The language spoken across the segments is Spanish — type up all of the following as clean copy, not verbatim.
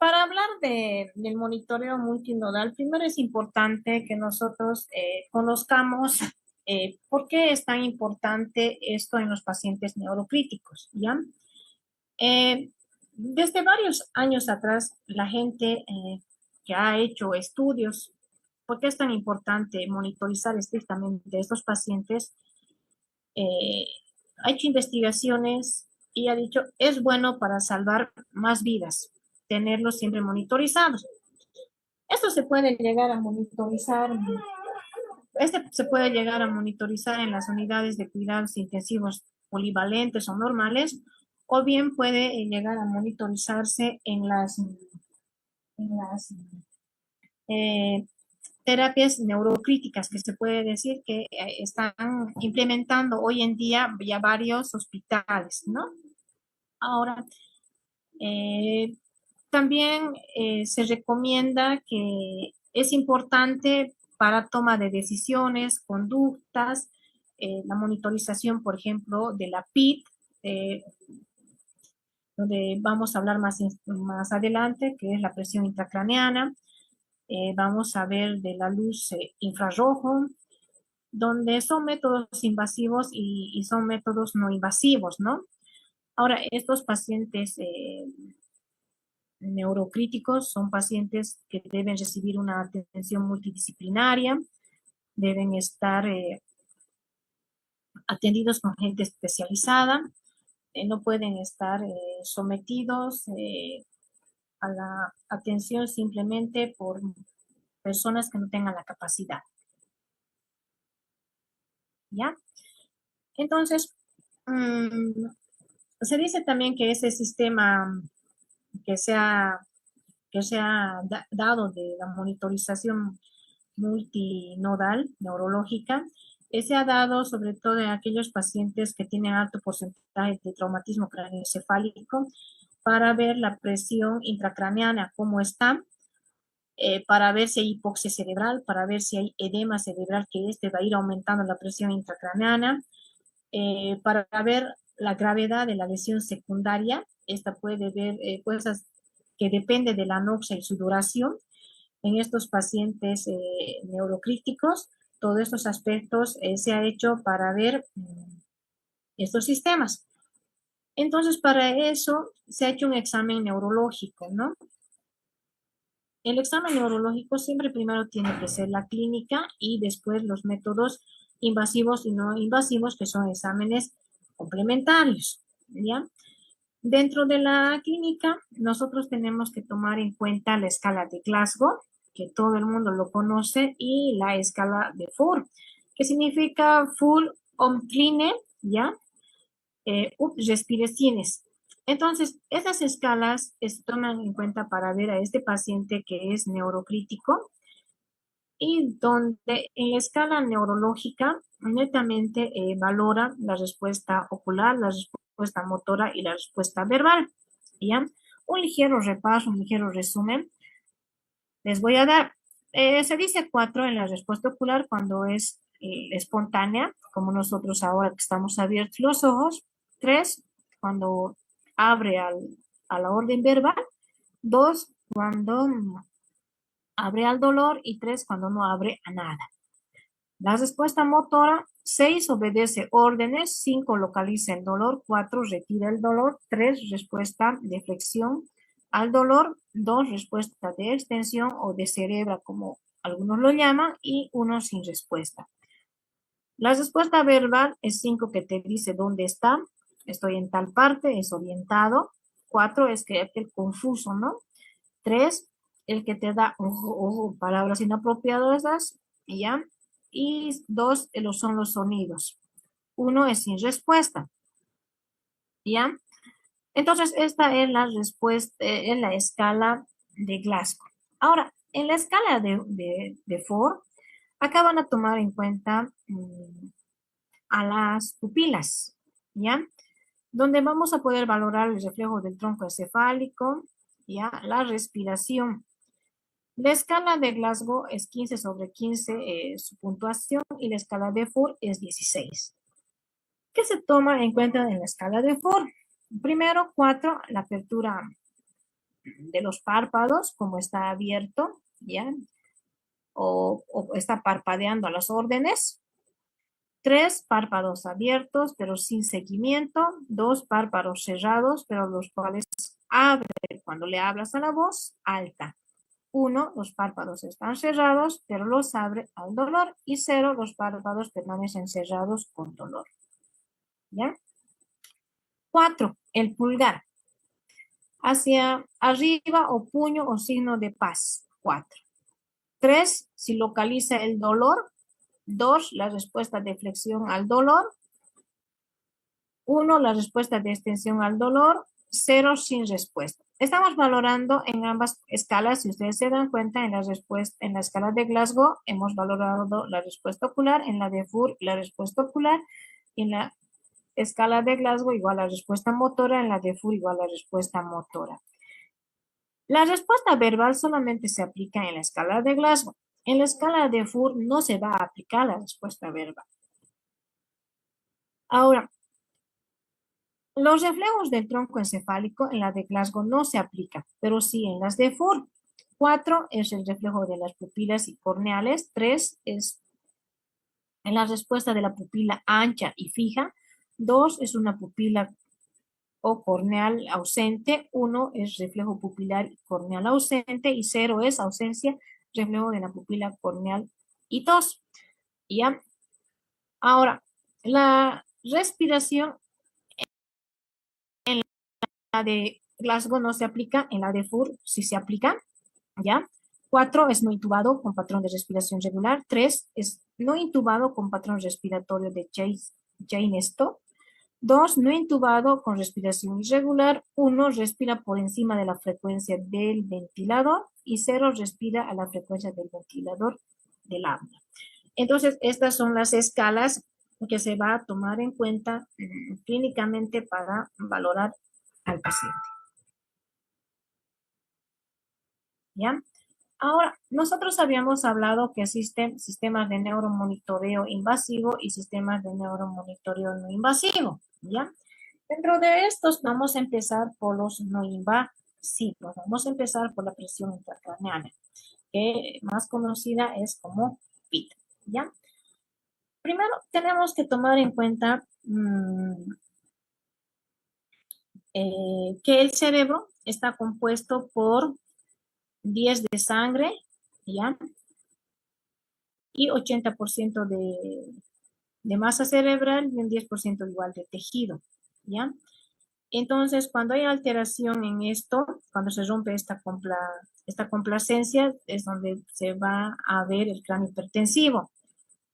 Para hablar del monitoreo multinodal, primero es importante que nosotros conozcamos por qué es tan importante esto en los pacientes neurocríticos, ¿ya? Desde varios años atrás, la gente que ha hecho estudios, por qué es tan importante monitorizar estrictamente estos pacientes, eh, ha hecho investigaciones y ha dicho, es bueno para salvar más vidas, tenerlos siempre monitorizados. Esto se puede llegar a monitorizar, se puede llegar a monitorizar en las unidades de cuidados intensivos polivalentes o normales, o bien puede llegar a monitorizarse en las eh, terapias neurocríticas, que se puede decir que están implementando hoy en día ya varios hospitales, ¿no? Ahora, eh, también se recomienda que es importante para toma de decisiones, conductas, la monitorización, por ejemplo, de la PIT, eh, donde vamos a hablar más adelante, que es la presión intracraneana. Vamos a ver de la luz infrarrojo, donde son métodos invasivos y son métodos no invasivos, ¿no? Ahora, estos pacientes neurocríticos son pacientes que deben recibir una atención multidisciplinaria, deben estar atendidos con gente especializada, no pueden estar sometidos a la atención simplemente por personas que no tengan la capacidad, ¿ya? Entonces, mmm, se dice también que ese sistema que se ha, dado de la monitorización multinodal neurológica, se ha dado sobre todo en aquellos pacientes que tienen alto porcentaje de traumatismo craneoencefálico para ver la presión intracraneana, cómo está, para ver si hay hipoxia cerebral, para ver si hay edema cerebral, que este va a ir aumentando la presión intracraneana, para ver la gravedad de la lesión secundaria. Esta puede ver cosas que depende de la anoxia y su duración. En estos pacientes neurocríticos, todos estos aspectos se ha hecho para ver estos sistemas. Entonces, para eso se ha hecho un examen neurológico, ¿no? El examen neurológico siempre primero tiene que ser la clínica y después los métodos invasivos y no invasivos, que son exámenes complementarios, ¿ya? Dentro de la clínica, nosotros tenemos que tomar en cuenta la escala de Glasgow, que todo el mundo lo conoce, y la escala de Fur, que significa Full Omkline, ¿ya? Respiraciones. Entonces, esas escalas se toman en cuenta para ver a este paciente que es neurocrítico y donde en la escala neurológica netamente valora la respuesta ocular, la respuesta motora y la respuesta verbal. ¿Ya? Un ligero repaso, un ligero resumen les voy a dar. Se dice 4 en la respuesta ocular cuando es espontánea, como nosotros ahora que estamos abiertos los ojos. 3 cuando abre a la orden verbal. 2 cuando abre al dolor y 3 cuando no abre a nada. La respuesta motora, 6 obedece órdenes, 5 localiza el dolor, 4 retira el dolor, 3 respuesta de flexión al dolor, 2 respuesta de extensión o de cerebra como algunos lo llaman y 1 sin respuesta. La respuesta verbal es 5 que te dice dónde está, estoy en tal parte, es orientado. 4 es que aquel confuso, ¿no? 3 el que te da palabras inapropiadas, ¿ya? Y 2 son los sonidos. 1 es sin respuesta, ¿ya? Entonces, esta es la respuesta, en la escala de Glasgow. Ahora, en la escala de Ford, acá van a tomar en cuenta a las pupilas, ¿ya? Donde vamos a poder valorar el reflejo del tronco encefálico, ¿ya? La respiración. La escala de Glasgow es 15 sobre 15 su puntuación y la escala de Ford es 16. ¿Qué se toma en cuenta en la escala de Ford? Primero, 4, la apertura de los párpados, como está abierto, ¿ya? O está parpadeando a las órdenes. 3 párpados abiertos, pero sin seguimiento. 2 párpados cerrados, pero los cuales abre cuando le hablas a la voz alta. 1, los párpados están cerrados, pero los abre al dolor. Y 0, los párpados permanecen cerrados con dolor. ¿Ya? 4, el pulgar. Hacia arriba o puño o signo de paz. 4. 3, si localiza el dolor. 2, la respuesta de flexión al dolor. 1, la respuesta de extensión al dolor. 0, sin respuesta. Estamos valorando en ambas escalas. Si ustedes se dan cuenta, en la escala de Glasgow hemos valorado la respuesta ocular, en la de Furr la respuesta ocular, en la escala de Glasgow igual la respuesta motora, en la de Furr igual la respuesta motora. La respuesta verbal solamente se aplica en la escala de Glasgow. En la escala de Furr no se va a aplicar la respuesta verbal. Ahora, los reflejos del tronco encefálico en la de Glasgow no se aplican, pero sí en las de Furr. 4 es el reflejo de las pupilas y corneales. 3 es en la respuesta de la pupila ancha y fija. 2 es una pupila o corneal ausente. 1 es reflejo pupilar y corneal ausente. Y 0 es ausencia, reflejo de la pupila corneal y tos. ¿Ya? Ahora, la respiración en la de Glasgow no se aplica, en la de Furr sí se aplica, ¿ya? 4 es no intubado con patrón de respiración regular. 3 es no intubado con patrón respiratorio de Cheyne-Stokes. 2, no intubado con respiración irregular. 1, respira por encima de la frecuencia del ventilador. Y 0, respira a la frecuencia del ventilador del habla. Entonces, estas son las escalas que se va a tomar en cuenta clínicamente para valorar al paciente. ¿Ya? Ahora, nosotros habíamos hablado que existen sistemas de neuromonitoreo invasivo y sistemas de neuromonitoreo no invasivo, ¿ya? Dentro de estos vamos a empezar por los no invasivos. Vamos a empezar por la presión intracraneana, que más conocida es como PIT, ¿ya? Primero tenemos que tomar en cuenta que el cerebro está compuesto por 10 de sangre, ¿ya? Y 80% de masa cerebral y un 10% igual de tejido, ¿ya? Entonces, cuando hay alteración en esto, cuando se rompe esta complacencia, es donde se va a ver el cráneo hipertensivo,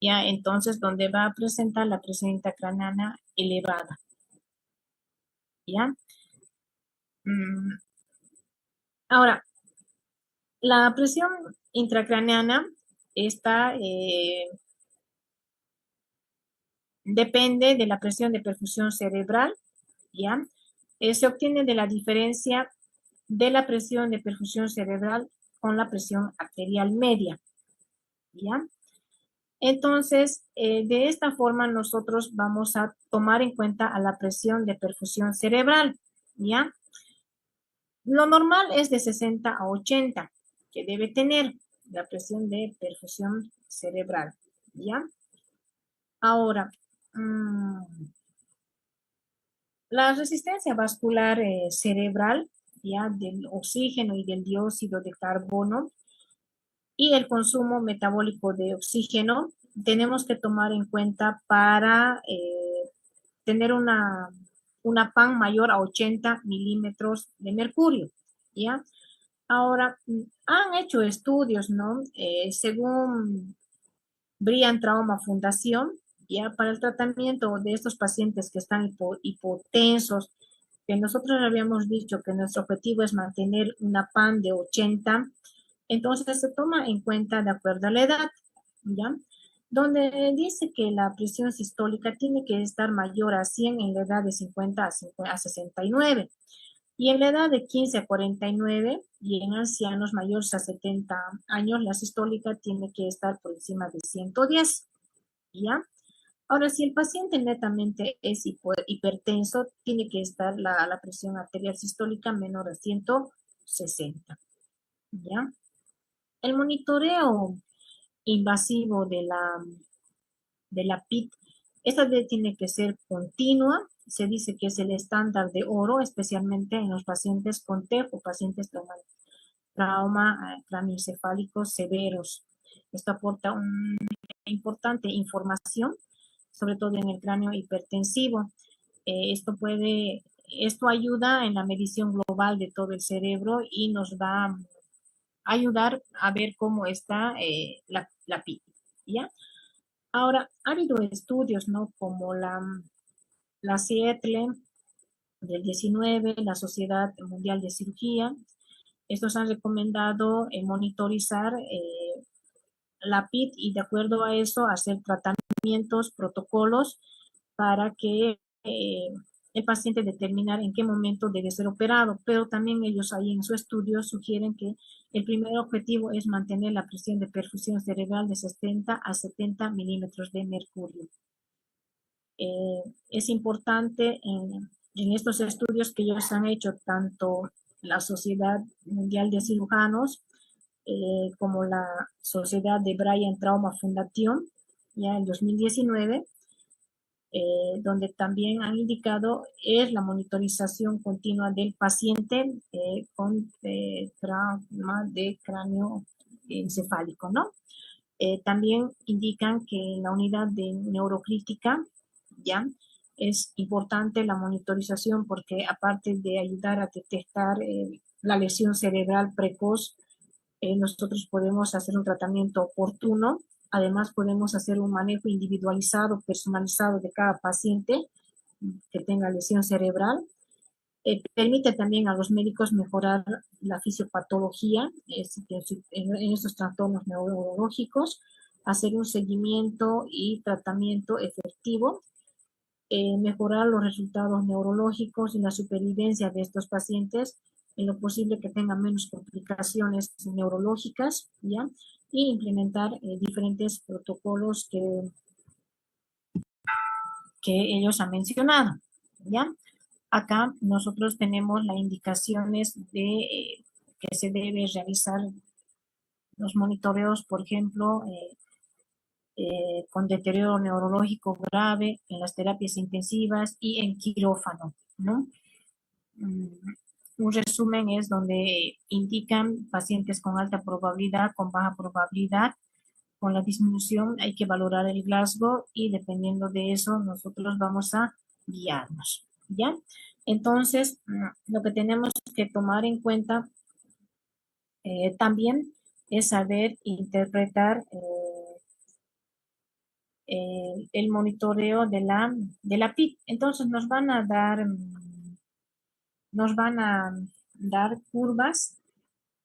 ¿ya? Entonces, donde va a presentar la presión intracraneana elevada, ¿ya? Ahora, la presión intracraneana está, depende de la presión de perfusión cerebral, ¿ya? Se obtiene de la diferencia de la presión de perfusión cerebral con la presión arterial media, ¿ya? Entonces, de esta forma nosotros vamos a tomar en cuenta a la presión de perfusión cerebral, ¿ya? Lo normal es de 60 a 80, que debe tener la presión de perfusión cerebral, ¿ya? Ahora, la resistencia vascular cerebral, ¿ya? Del oxígeno y del dióxido de carbono y el consumo metabólico de oxígeno, tenemos que tomar en cuenta para tener una PAN mayor a 80 milímetros de mercurio, ¿ya? Ahora, han hecho estudios, ¿no? Según Brian Trauma Fundación, ya para el tratamiento de estos pacientes que están hipotensos, que nosotros habíamos dicho que nuestro objetivo es mantener una PAN de 80, entonces se toma en cuenta de acuerdo a la edad, ¿ya? Donde dice que la presión sistólica tiene que estar mayor a 100 en la edad de 50 a 69 y en la edad de 15 a 49 y en ancianos mayores a 70 años la sistólica tiene que estar por encima de 110, ¿ya? Ahora, si el paciente netamente es hipertenso, tiene que estar la presión arterial sistólica menor a 100 60, ¿ya? El monitoreo invasivo de la PIT, esta tiene que ser continua. Se dice que es el estándar de oro, especialmente en los pacientes con TEP o pacientes con trauma craneoencefálicos severos. Esto aporta una importante información, sobre todo en el cráneo hipertensivo. Esto ayuda en la medición global de todo el cerebro y nos va a ayudar a ver cómo está la PIT, ¿ya? Ahora, ha habido estudios, ¿no? Como la Seattle del 19, la Sociedad Mundial de Cirugía. Estos han recomendado monitorizar la PIT y de acuerdo a eso hacer tratamientos, protocolos para que el paciente determinar en qué momento debe ser operado, pero también ellos ahí en su estudio sugieren que el primer objetivo es mantener la presión de perfusión cerebral de 60 a 70 milímetros de mercurio. Es importante en estos estudios que ellos han hecho, tanto la Sociedad Mundial de Cirujanos como la Sociedad de Brain Trauma Foundation, ya en 2019, donde también han indicado es la monitorización continua del paciente con trauma de cráneo encefálico, ¿no? También indican que en la unidad de neurocrítica, ¿ya? Es importante la monitorización porque aparte de ayudar a detectar la lesión cerebral precoz, nosotros podemos hacer un tratamiento oportuno. Además, podemos hacer un manejo individualizado, personalizado de cada paciente que tenga lesión cerebral. Permite también a los médicos mejorar la fisiopatología en estos trastornos neurológicos, hacer un seguimiento y tratamiento efectivo, mejorar los resultados neurológicos y la supervivencia de estos pacientes, en lo posible que tengan menos complicaciones neurológicas, ¿ya? Y implementar diferentes protocolos que ellos han mencionado, ¿ya? Acá nosotros tenemos las indicaciones de que se debe realizar los monitoreos, por ejemplo, con deterioro neurológico grave en las terapias intensivas y en quirófano, ¿no? Un resumen es donde indican pacientes con alta probabilidad, con baja probabilidad. Con la disminución hay que valorar el Glasgow y dependiendo de eso nosotros vamos a guiarnos, ¿ya? Entonces, lo que tenemos que tomar en cuenta también es saber interpretar el monitoreo de la PIC. Entonces, nos van a dar curvas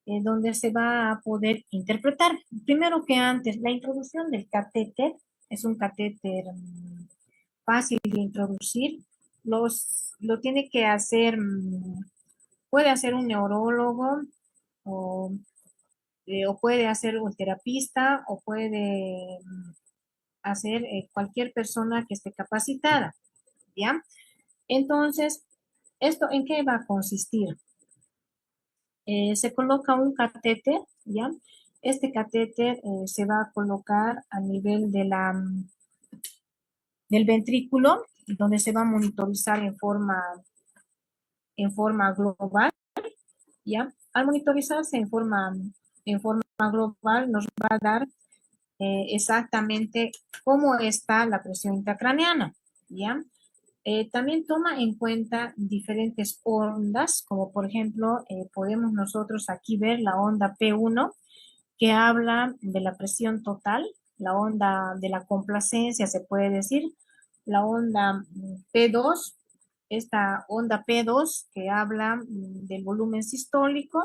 donde se va a poder interpretar. Primero que antes, la introducción del catéter es un catéter fácil de introducir. Lo tiene que hacer, puede hacer un neurólogo o, o puede hacer un terapista o puede hacer cualquier persona que esté capacitada, ¿ya? Entonces, ¿esto en qué va a consistir? Se coloca un catéter, ¿ya? Este catéter se va a colocar a nivel del ventrículo, donde se va a monitorizar en forma global, ¿ya? Al monitorizarse en forma global nos va a dar exactamente cómo está la presión intracraneana, ¿ya? También toma en cuenta diferentes ondas, como por ejemplo, podemos nosotros aquí ver la onda P1, que habla de la presión total, la onda de la complacencia, se puede decir, la onda P2, esta onda P2 que habla del volumen sistólico,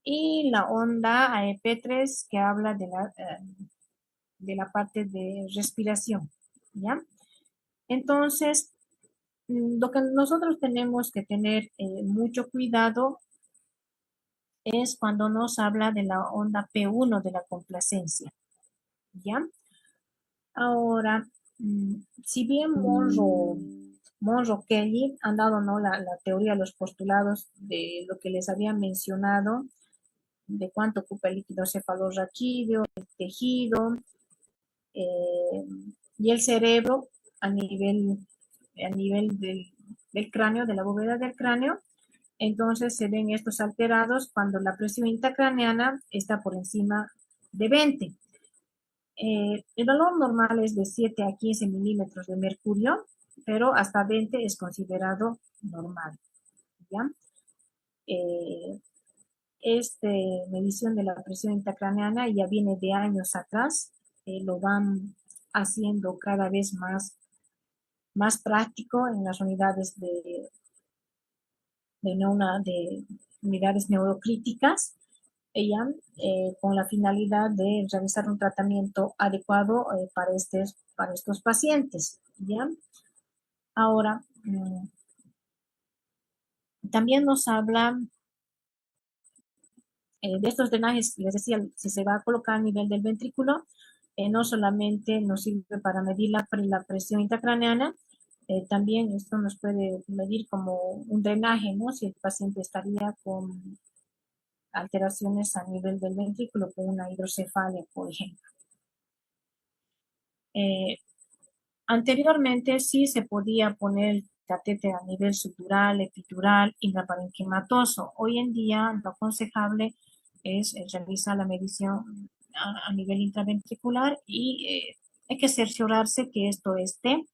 y la onda P3 que habla de la parte de respiración, ¿ya? Entonces, lo que nosotros tenemos que tener mucho cuidado es cuando nos habla de la onda P1 de la complacencia, ¿ya? Ahora, si bien Monroe Monroe Kelly han dado, ¿no?, la teoría, los postulados de lo que les había mencionado, de cuánto ocupa el líquido cefalorraquídeo, el tejido eh, y el cerebro a nivel del cráneo, de la bóveda del cráneo. Entonces se ven estos alterados cuando la presión intracraneana está por encima de 20. El valor normal es de 7 a 15 milímetros de mercurio, pero hasta 20 es considerado normal, ¿ya? Eh, esta medición de la presión intracraneana ya viene de años atrás, lo van haciendo cada vez más práctico en las unidades de unidades neurocríticas, ella, con la finalidad de realizar un tratamiento adecuado para estos pacientes, ¿ya? Ahora, también nos habla de estos drenajes, les decía, si se va a colocar a nivel del ventrículo, no solamente nos sirve para medir la presión intracraneana, también esto nos puede medir como un drenaje, ¿no? Si el paciente estaría con alteraciones a nivel del ventrículo, con una hidrocefalia, por ejemplo. Anteriormente sí se podía poner el catéter a nivel subdural, epidural, intraparenquimatoso. Hoy en día lo aconsejable es realizar la medición a nivel intraventricular y hay que cerciorarse que esto esté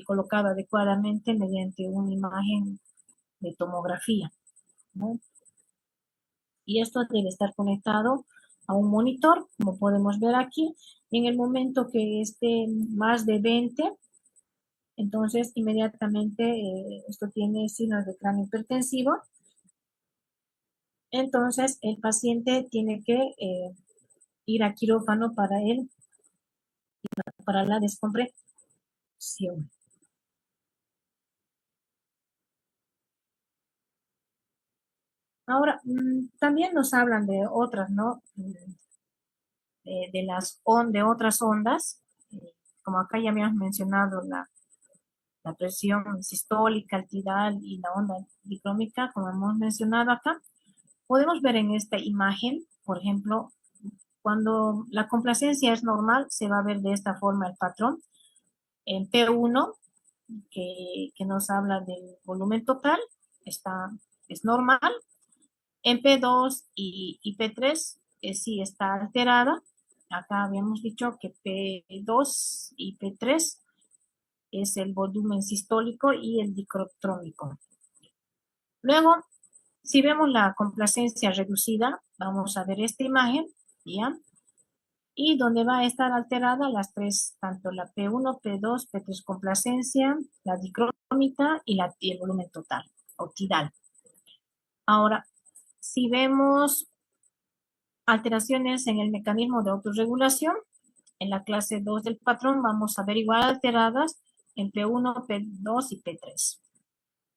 colocado adecuadamente mediante una imagen de tomografía, ¿no? Y esto debe estar conectado a un monitor, como podemos ver aquí. En el momento que esté más de 20, entonces inmediatamente esto tiene signos de cráneo hipertensivo. Entonces el paciente tiene que ir a quirófano para la descompresión. Ahora, también nos hablan de otras, ¿no? De otras ondas, como acá ya habíamos mencionado la presión sistólica, el tidal y la onda dicrómica, como hemos mencionado acá. Podemos ver en esta imagen, por ejemplo, cuando la complacencia es normal, se va a ver de esta forma el patrón. En P1, que nos habla del volumen total, es normal. En P2 y P3 sí está alterada. Acá habíamos dicho que P2 y P3 es el volumen sistólico y el dicrotrómico. Luego, si vemos la complacencia reducida, vamos a ver esta imagen, ¿ya? Y donde va a estar alterada las tres, tanto la P1, P2, P3 complacencia, la dicrómica y el volumen total, o tidal. Ahora, si vemos alteraciones en el mecanismo de autorregulación, en la clase 2 del patrón vamos a ver igual alteradas en P1, P2 y P3.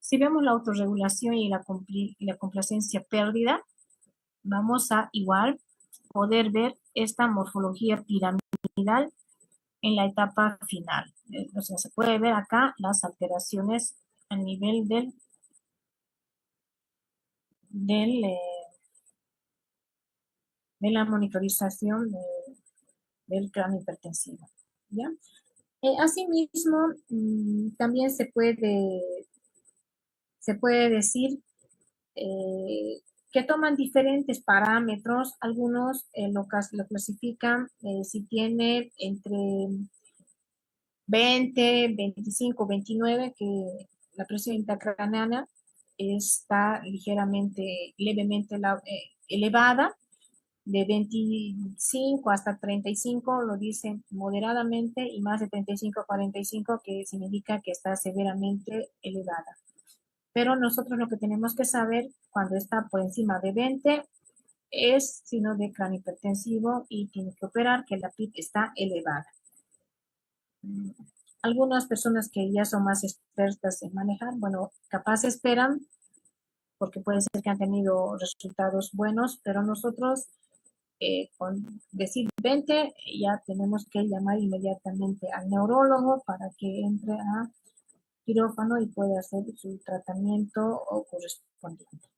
Si vemos la autorregulación y la complacencia pérdida, vamos a igual poder ver esta morfología piramidal en la etapa final. O sea, se puede ver acá las alteraciones a nivel del, de la monitorización del cráneo hipertensivo, ¿ya? Asimismo, también se puede decir que toman diferentes parámetros. Algunos lo clasifican si tiene entre 20, 25, 29, que la presión intracraneana está levemente elevada. De 25 hasta 35 lo dicen moderadamente, y más de 35 a 45 que significa que está severamente elevada. Pero nosotros lo que tenemos que saber cuando está por encima de 20 es signo de cráneo hipertensivo y tiene que operar, que la PIB está elevada. Algunas personas que ya son más expertas en manejar, bueno, capaz esperan, porque puede ser que han tenido resultados buenos, pero nosotros con decir 20 ya tenemos que llamar inmediatamente al neurólogo para que entre a quirófano y puede hacer su tratamiento o correspondiente.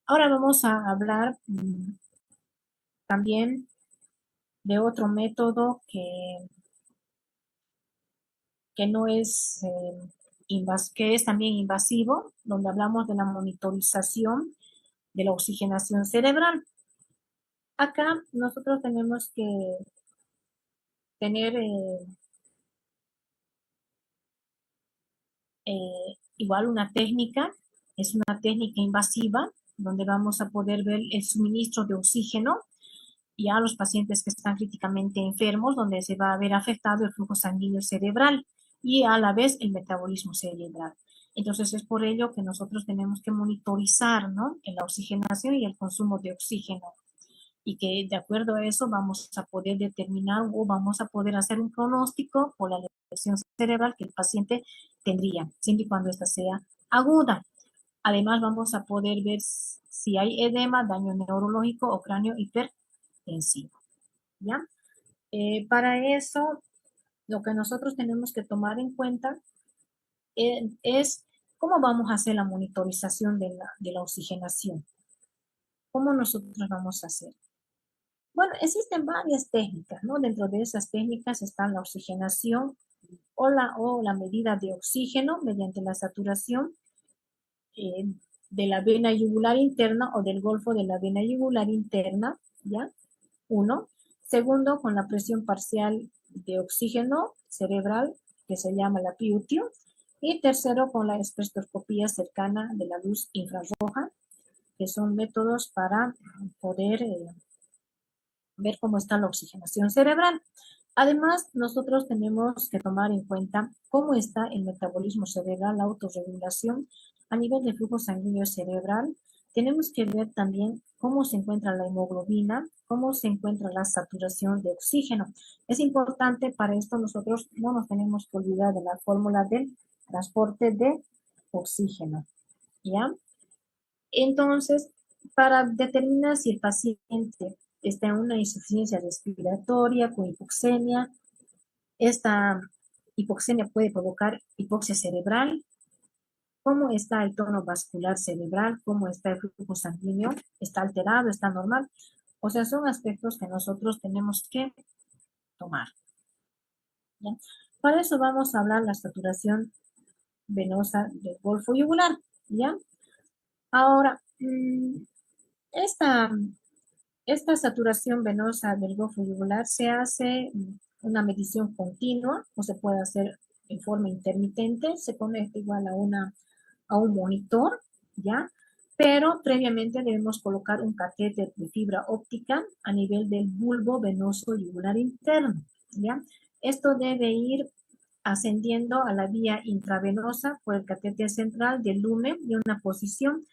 Ahora vamos a hablar también de otro método que no es, que es también invasivo, donde hablamos de la monitorización de la oxigenación cerebral. Acá nosotros tenemos que tener igual una técnica, es una técnica invasiva, donde vamos a poder ver el suministro de oxígeno y a los pacientes que están críticamente enfermos, donde se va a ver afectado el flujo sanguíneo cerebral y a la vez el metabolismo cerebral. Entonces es por ello que nosotros tenemos que monitorizar, ¿no?, en la oxigenación y el consumo de oxígeno, y que de acuerdo a eso vamos a poder determinar o vamos a poder hacer un pronóstico por la lesión cerebral que el paciente tendría, siempre y cuando esta sea aguda. Además vamos a poder ver si hay edema, daño neurológico o cráneo hipertensivo, ¿ya? Para eso, lo que nosotros tenemos que tomar en cuenta es cómo vamos a hacer la monitorización de la oxigenación. ¿Cómo nosotros vamos a hacer? Bueno, existen varias técnicas, ¿no? Dentro de esas técnicas está la oxigenación o la medida de oxígeno mediante la saturación eh, de la vena yugular interna o del golfo de la vena yugular interna, ¿ya? Uno. Segundo, con la presión parcial de oxígeno cerebral, que se llama la PUTIO. Y tercero, con la espectroscopía cercana de la luz infrarroja, que son métodos para poder ver cómo está la oxigenación cerebral. Además, nosotros tenemos que tomar en cuenta cómo está el metabolismo cerebral, la autorregulación a nivel de flujo sanguíneo cerebral. Tenemos que ver también cómo se encuentra la hemoglobina, cómo se encuentra la saturación de oxígeno. Es importante para esto nosotros no nos tenemos que olvidar de la fórmula del transporte de oxígeno, ¿ya? Entonces, para determinar si el paciente está en una insuficiencia respiratoria con hipoxemia, esta hipoxemia puede provocar hipoxia cerebral, cómo está el tono vascular cerebral, cómo está el flujo sanguíneo, está alterado, está normal. O sea, son aspectos que nosotros tenemos que tomar, ¿ya? Para eso vamos a hablar de la saturación venosa del golfo yugular, ¿ya? Ahora, esta Esta saturación venosa del golfo yugular se hace una medición continua o se puede hacer en forma intermitente, se conecta igual a un monitor, ¿ya? Pero previamente debemos colocar un catéter de fibra óptica a nivel del bulbo venoso yugular interno, ¿ya? Esto debe ir ascendiendo a la vía intravenosa por el catéter central del lumen y una posición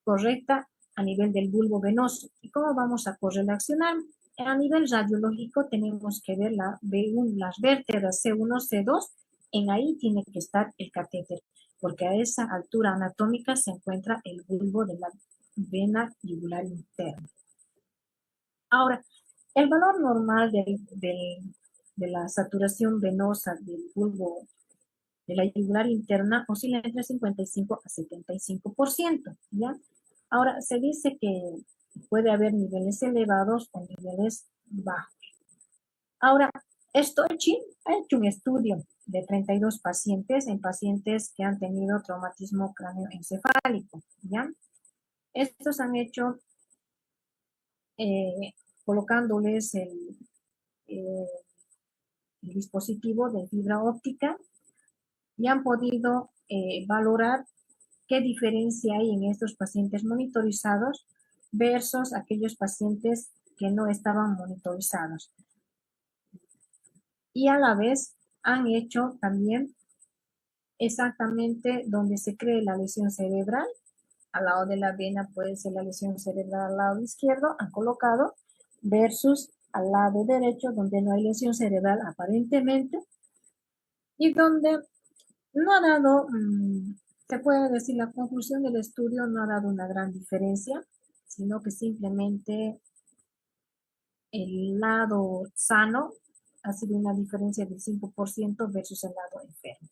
correcta a nivel del bulbo venoso. ¿Y cómo vamos a correlacionar? A nivel radiológico tenemos que ver las vértebras C1, C2, en ahí tiene que estar el catéter, porque a esa altura anatómica se encuentra el bulbo de la vena yugular interna. Ahora, el valor normal de la saturación venosa del bulbo de la yugular interna oscila entre 55 a 75%, ¿ya? Ahora, se dice que puede haber niveles elevados o niveles bajos. Ahora, Storchi ha hecho un estudio de 32 pacientes en pacientes que han tenido traumatismo cráneoencefálico, ¿ya? Estos han hecho eh, colocándoles eh, el dispositivo de fibra óptica y han podido valorar qué diferencia hay en estos pacientes monitorizados versus aquellos pacientes que no estaban monitorizados. Y a la vez han hecho también exactamente donde se cree la lesión cerebral, al lado de la vena puede ser la lesión cerebral al lado izquierdo, han colocado versus al lado derecho donde no hay lesión cerebral aparentemente y donde no ha dado, se puede decir, la conclusión del estudio no ha dado una gran diferencia, sino que simplemente el lado sano ha sido una diferencia del 5% versus el lado enfermo.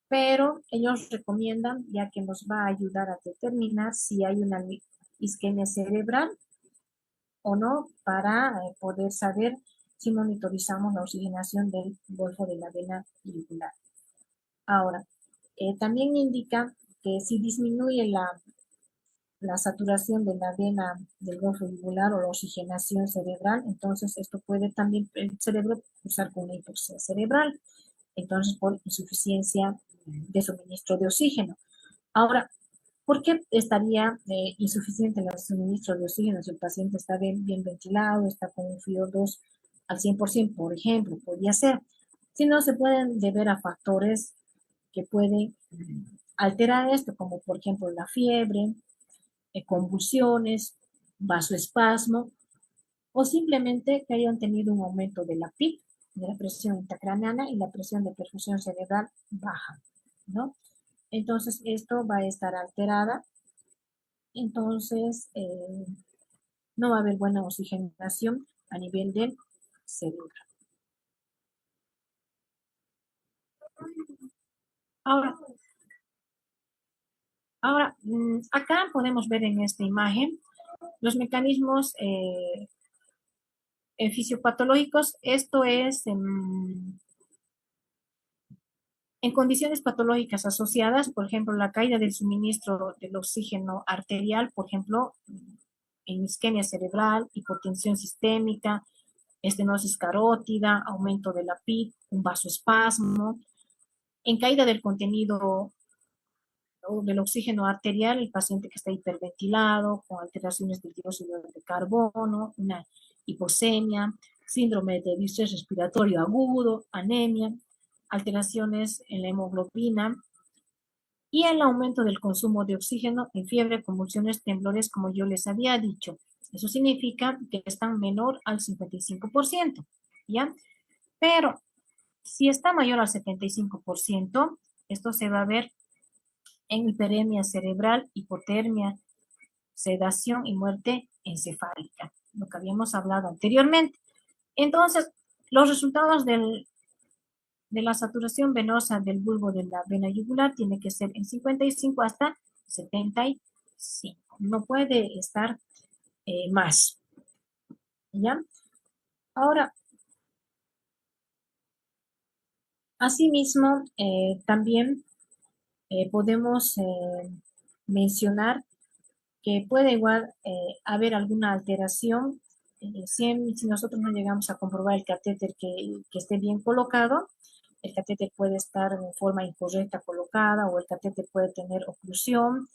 Pero ellos recomiendan, ya que nos va a ayudar a determinar si hay una isquemia cerebral o no, para poder saber si monitorizamos la oxigenación del golfo de la vena yugular. Ahora, también indica que si disminuye la saturación de la vena del golfo yugular o la oxigenación cerebral, entonces esto puede también el cerebro cursar con una hipoxia cerebral, entonces por insuficiencia de suministro de oxígeno. Ahora, ¿por qué estaría insuficiente el suministro de oxígeno si el paciente está bien ventilado, está con un FiO2 al 100%, por ejemplo? Podría ser. Si no, se pueden deber a factores que pueden alterar esto, como por ejemplo la fiebre, convulsiones, vasoespasmo, o simplemente que hayan tenido un aumento de la PIC, de la presión intracraneana, y la presión de perfusión cerebral baja, ¿no? Entonces, esto va a estar alterada, entonces no va a haber buena oxigenación a nivel del cerebro. Ahora, acá podemos ver en esta imagen los mecanismos fisiopatológicos. Esto es en condiciones patológicas asociadas, por ejemplo, la caída del suministro del oxígeno arterial, por ejemplo, en isquemia cerebral, hipotensión sistémica, estenosis carótida, aumento de la PIC, un vasoespasmo, en caída del contenido del oxígeno arterial, el paciente que está hiperventilado, con alteraciones del dióxido de carbono, una hiposemia, síndrome de distrés respiratorio agudo, anemia, alteraciones en la hemoglobina y el aumento del consumo de oxígeno en fiebre, convulsiones, temblores, como yo les había dicho. Eso significa que están menor al 55%, ¿ya? Pero si está mayor al 75%, esto se va a ver en hiperemia cerebral, hipotermia, sedación y muerte encefálica, lo que habíamos hablado anteriormente. Entonces, los resultados de la saturación venosa del bulbo de la vena yugular tiene que ser en 55 hasta 75. No puede estar más. ¿Ya? Ahora, asimismo, también podemos mencionar que puede igual haber alguna alteración si nosotros no llegamos a comprobar el catéter que esté bien colocado. El catéter puede estar en forma incorrecta colocada o el catéter puede tener oclusión.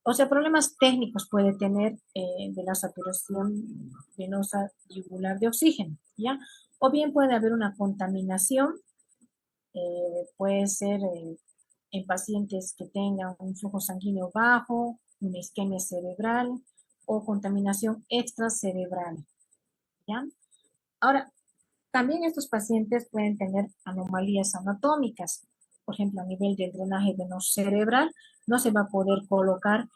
O sea, problemas técnicos puede tener de la saturación venosa yugular de oxígeno, ¿ya? O bien puede haber una contaminación, puede ser en pacientes que tengan un flujo sanguíneo bajo, una isquemia cerebral o contaminación extracerebral, ¿ya? Ahora, también estos pacientes pueden tener anomalías anatómicas. Por ejemplo, a nivel del drenaje venoso cerebral, no se va a poder colocar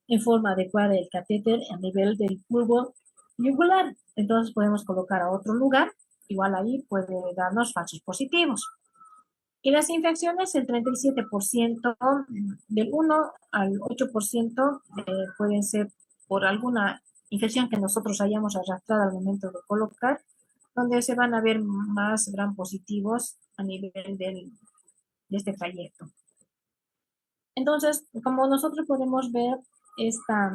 en forma adecuada el catéter a nivel del bulbo yugular. Entonces podemos colocar a otro lugar, igual ahí puede darnos falsos positivos. Y las infecciones, el 37%, del 1 al 8% pueden ser por alguna infección que nosotros hayamos arrastrado al momento de colocar, donde se van a ver más gran positivos a nivel de este trayecto. Entonces, como nosotros podemos ver, esta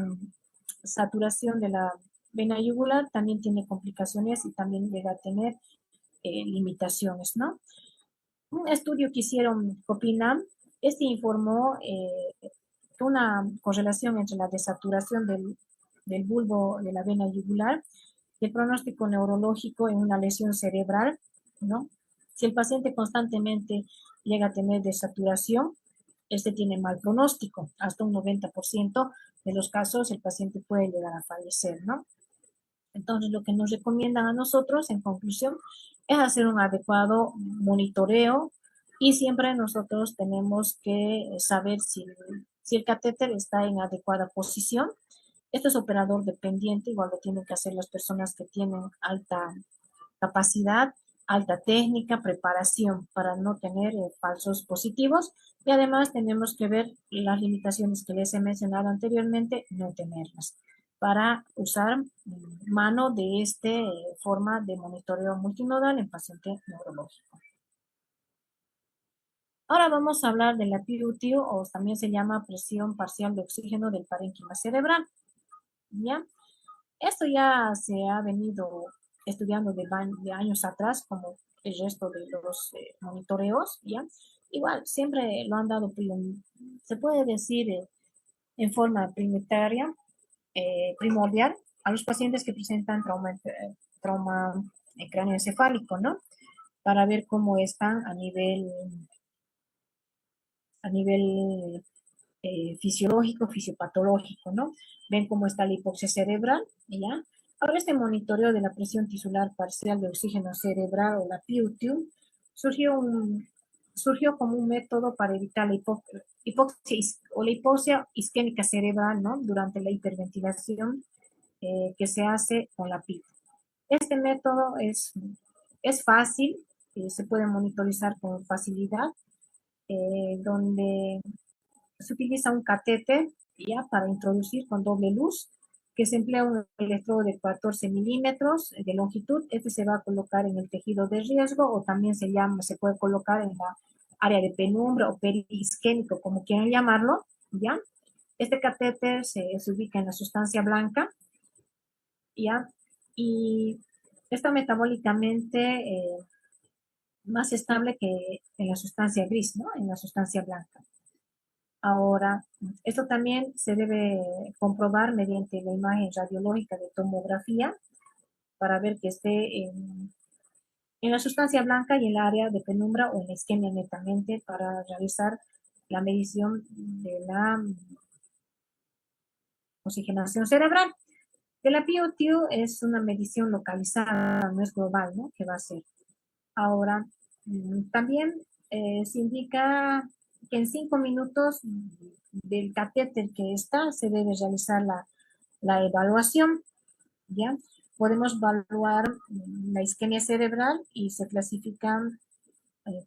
saturación de la vena yugular también tiene complicaciones y también llega a tener limitaciones, ¿no? Un estudio que hicieron Copinam, este informó una correlación entre la desaturación del bulbo de la vena yugular y el pronóstico neurológico en una lesión cerebral, ¿no? Si el paciente constantemente llega a tener desaturación, este tiene mal pronóstico. Hasta un 90% de los casos el paciente puede llegar a fallecer, ¿no? Entonces, lo que nos recomiendan a nosotros, en conclusión, es hacer un adecuado monitoreo y siempre nosotros tenemos que saber si el catéter está en adecuada posición. Esto es operador dependiente, igual lo tienen que hacer las personas que tienen alta capacidad, alta técnica, preparación para no tener falsos positivos. Y además tenemos que ver las limitaciones que les he mencionado anteriormente, no tenerlas, para usar mano de esta forma de monitoreo multinodal en paciente neurológico. Ahora vamos a hablar de la PUT, o también se llama presión parcial de oxígeno del parénquima cerebral. ¿Ya? Esto ya se ha venido estudiando de años atrás, como el resto de los monitoreos, ¿ya? Igual, siempre lo han dado, se puede decir en forma primordial, a los pacientes que presentan trauma cráneoencefálico, ¿no? Para ver cómo están a nivel fisiológico, fisiopatológico, ¿no? Ven cómo está la hipoxia cerebral, ¿ya? Ahora este monitoreo de la presión tisular parcial de oxígeno cerebral o la PUTU surgió como un método para evitar la hipoxia o la hipoxia isquémica cerebral, ¿no? Durante la hiperventilación que se hace con la PIT. Este método es fácil, se puede monitorizar con facilidad, donde se utiliza un catéter ya para introducir con doble luz, que se emplea un electrodo de 14 milímetros de longitud. Este se va a colocar en el tejido de riesgo, o también se puede colocar en la área de penumbra o periisquémico, como quieran llamarlo, ¿ya? Este catéter se ubica en la sustancia blanca, ¿ya? Y está metabólicamente más estable que en la sustancia gris, ¿no? En la sustancia blanca. Ahora, esto también se debe comprobar mediante la imagen radiológica de tomografía para ver que esté en la sustancia blanca y en el área de penumbra o en la isquemia netamente, para realizar la medición de la oxigenación cerebral. De la POTU es una medición localizada, no es global, ¿no? Que va a ser. Ahora, también se indica que en 5 minutos del catéter que está, se debe realizar la evaluación, ¿ya? Podemos evaluar la isquemia cerebral y se clasifican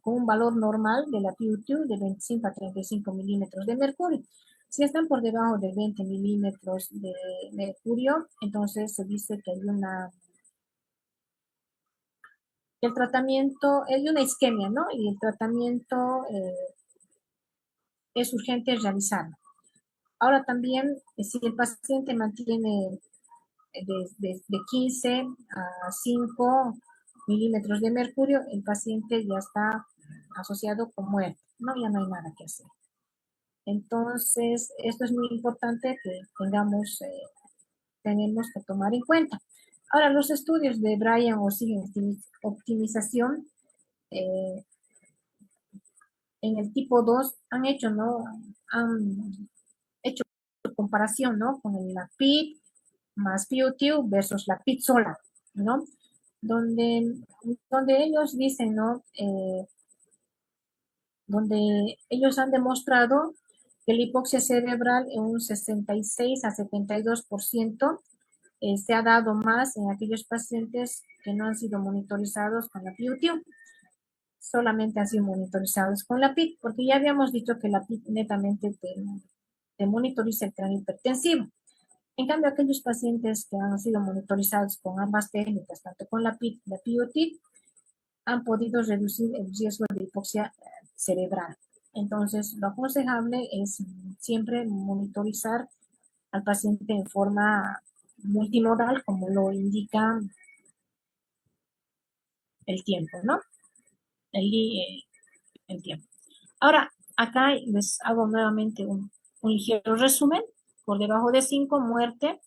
con un valor normal de la PUTU de 25 a 35 milímetros de mercurio. Si están por debajo de 20 milímetros de mercurio, entonces se dice que el tratamiento, hay una isquemia, ¿no? Y el tratamiento es urgente realizarlo. Ahora también, si el paciente mantiene de 15 a 5 milímetros de mercurio, el paciente ya está asociado con muerte, ¿no? Ya no hay nada que hacer. Entonces, esto es muy importante que tenemos que tomar en cuenta. Ahora, los estudios de Bryan o optimización en el tipo 2 han hecho, ¿no? Han hecho comparación, ¿no? Con la PIT más PUTU versus la PIT sola, ¿no? Donde, donde ellos dicen, ¿no? Donde ellos han demostrado que la hipoxia cerebral en un 66 a 72% se ha dado más en aquellos pacientes que no han sido monitorizados con la PUTU, solamente han sido monitorizados con la PIT, porque ya habíamos dicho que la PIT netamente te monitoriza el cráneo hipertensivo. En cambio, aquellos pacientes que han sido monitorizados con ambas técnicas, tanto con la PIT y la PUT, han podido reducir el riesgo de hipoxia cerebral. Entonces, lo aconsejable es siempre monitorizar al paciente en forma multimodal, como lo indica el tiempo, ¿no? El tiempo. Ahora, acá les hago nuevamente un ligero resumen. Por debajo de 5, muerte.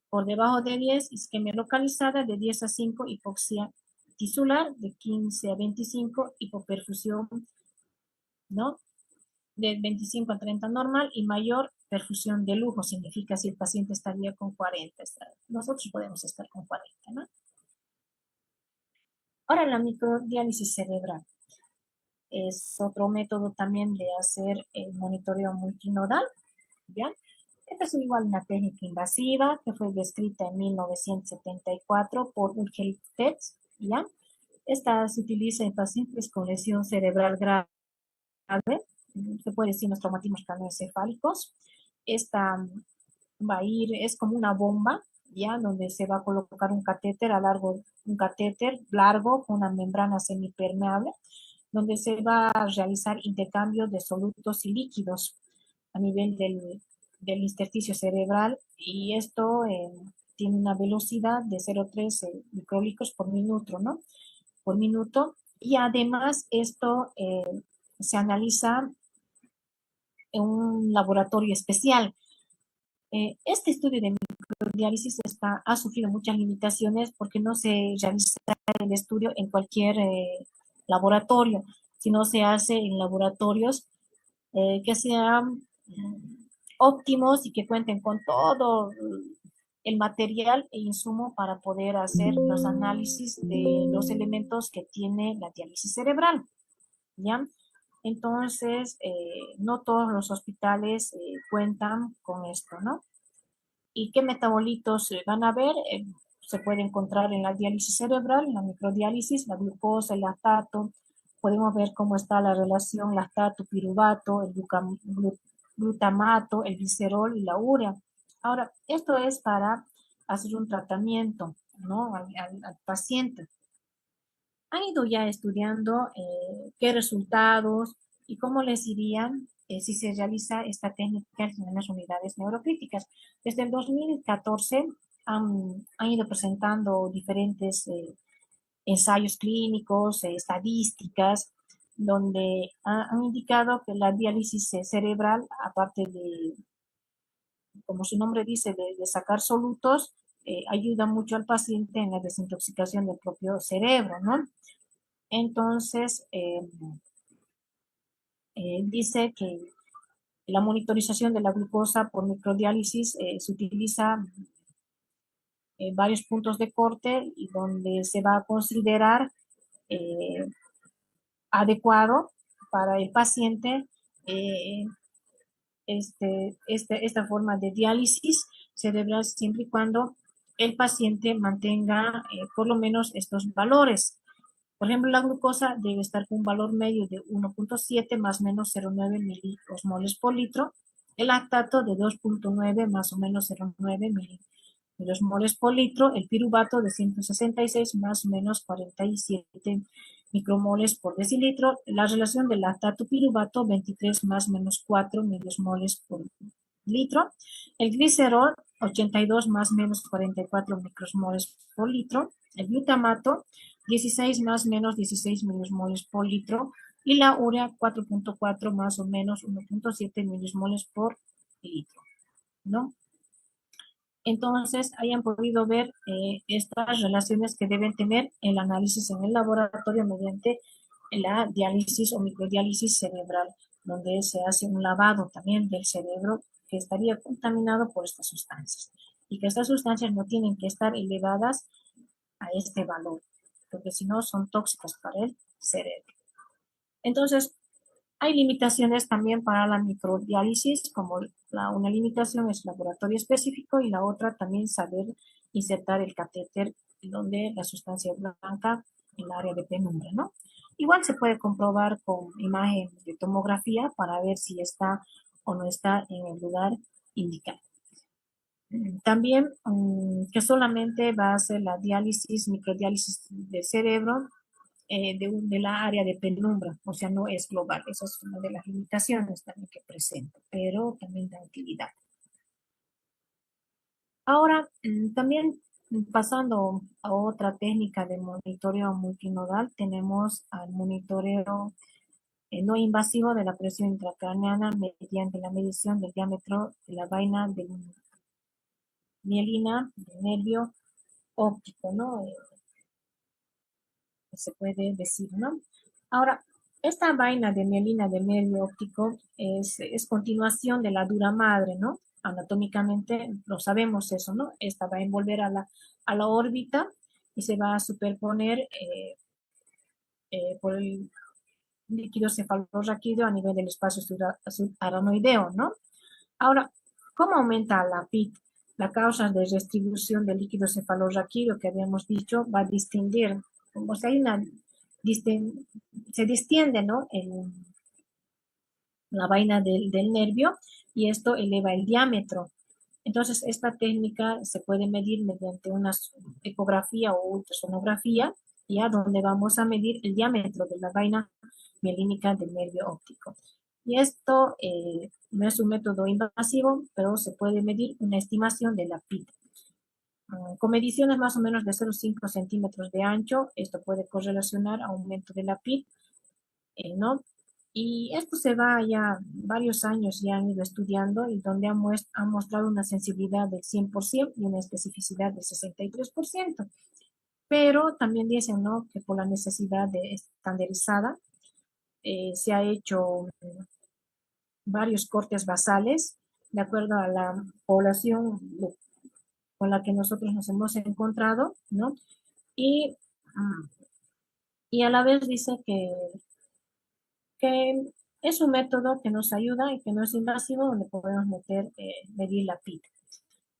Por debajo de 10, isquemia localizada. De 10 a 5, hipoxia tisular. De 15 a 25, hipoperfusión, ¿no? De 25 a 30, normal. Y mayor, perfusión de lujo. Significa si el paciente estaría con 40. Nosotros podemos estar con 40, ¿no? Ahora, la microdiálisis cerebral es otro método también de hacer el monitoreo multinodal, ¿ya? Esta es igual una técnica invasiva que fue descrita en 1974 por Urgel Tetz, ¿ya? Esta se utiliza en pacientes con lesión cerebral grave, se puede decir los traumatismos craneoencefálicos. Esta va a ir, es como una bomba, ¿ya? Donde se va a colocar un catéter largo con una membrana semipermeable, donde se va a realizar intercambio de solutos y líquidos a nivel del intersticio cerebral, y esto tiene una velocidad de 0,3 microlitros por minuto, ¿no? Por minuto. Y además esto se analiza en un laboratorio especial. Este estudio de microdiálisis ha sufrido muchas limitaciones porque no se realiza el estudio en cualquier laboratorio, sino se hace en laboratorios que sean óptimos y que cuenten con todo el material e insumo para poder hacer los análisis de los elementos que tiene la diálisis cerebral, ¿ya? Entonces, no todos los hospitales cuentan con esto, ¿no? ¿Y qué metabolitos van a ver? Se puede encontrar en la diálisis cerebral, en la microdiálisis, la glucosa, el lactato. Podemos ver cómo está la relación lactato-piruvato, el glutamato, el glicerol y la urea. Ahora, esto es para hacer un tratamiento, ¿no? Al paciente. Han ido ya estudiando qué resultados y cómo les irían si se realiza esta técnica en las unidades neurocríticas. Desde el 2014 han ido presentando diferentes ensayos clínicos, estadísticas, donde han indicado que la diálisis cerebral, aparte de, como su nombre dice, de sacar solutos, ayuda mucho al paciente en la desintoxicación del propio cerebro, ¿no? Entonces, dice que la monitorización de la glucosa por microdiálisis se utiliza varios puntos de corte y donde se va a considerar eh, adecuado para el paciente eh, esta forma de diálisis cerebral siempre y cuando el paciente mantenga por lo menos estos valores. Por ejemplo, la glucosa debe estar con un valor medio de 1,7 más o menos 0,9 miliosmoles por litro. El lactato de 2,9 más o menos 0,9 miliosmoles por litro. El piruvato de 166 más o menos 47 micromoles por decilitro. La relación del lactato-piruvato 23 más o menos 4 miliosmoles por litro. El glicerol 82 más o menos 44 micromoles por litro. El glutamato 16 más o menos 16 milismoles por litro, y la urea 4,4 más o menos 1,7 milismoles por litro, ¿no? Entonces, hayan podido ver estas relaciones que deben tener el análisis en el laboratorio mediante la diálisis o microdiálisis cerebral, donde se hace un lavado también del cerebro que estaría contaminado por estas sustancias, y que estas sustancias no tienen que estar elevadas a este valor, porque si no son tóxicas para el cerebro. Entonces, hay limitaciones también para la microdiálisis, como una limitación es laboratorio específico y la otra también saber insertar el catéter donde la sustancia blanca en el área de penumbra, ¿no? Igual se puede comprobar con imagen de tomografía para ver si está o no está en el lugar indicado. También que solamente va a hacer la diálisis, microdiálisis del cerebro de la área de penumbra, o sea, no es global. Esa es una de las limitaciones también que presenta, pero también da utilidad. Ahora, también pasando a otra técnica de monitoreo multinodal, tenemos al monitoreo no invasivo de la presión intracraneana mediante la medición del diámetro de la vaina de mielina del nervio óptico, ¿no? Se puede decir, ¿no? Ahora, esta vaina de mielina del nervio óptico es continuación de la dura madre, ¿no? Anatómicamente lo sabemos eso, ¿no? Esta va a envolver a la órbita y se va a superponer por el líquido cefalorraquídeo a nivel del espacio subaranoideo, ¿no? Ahora, ¿cómo aumenta la PIT? La causa de distribución del líquido cefalorraquídeo que habíamos dicho va a distinguir como si hay se distiende, ¿no? La vaina del nervio y esto eleva el diámetro. Entonces, esta técnica se puede medir mediante una ecografía o ultrasonografía, ya donde vamos a medir el diámetro de la vaina mielínica del nervio óptico. Y esto no es un método invasivo, pero se puede medir una estimación de la PIT. Con mediciones más o menos de 0,5 centímetros de ancho, esto puede correlacionar aumento de la PIT, ¿no? Y esto se va ya varios años, ya han ido estudiando y donde han mostrado una sensibilidad del 100% y una especificidad del 63%. Pero también dicen, ¿no?, que por la necesidad de estandarizada se ha hecho varios cortes basales de acuerdo a la población con la que nosotros nos hemos encontrado, ¿no? Y, y a la vez dice que es un método que nos ayuda y que no es invasivo, donde podemos medir la PIT.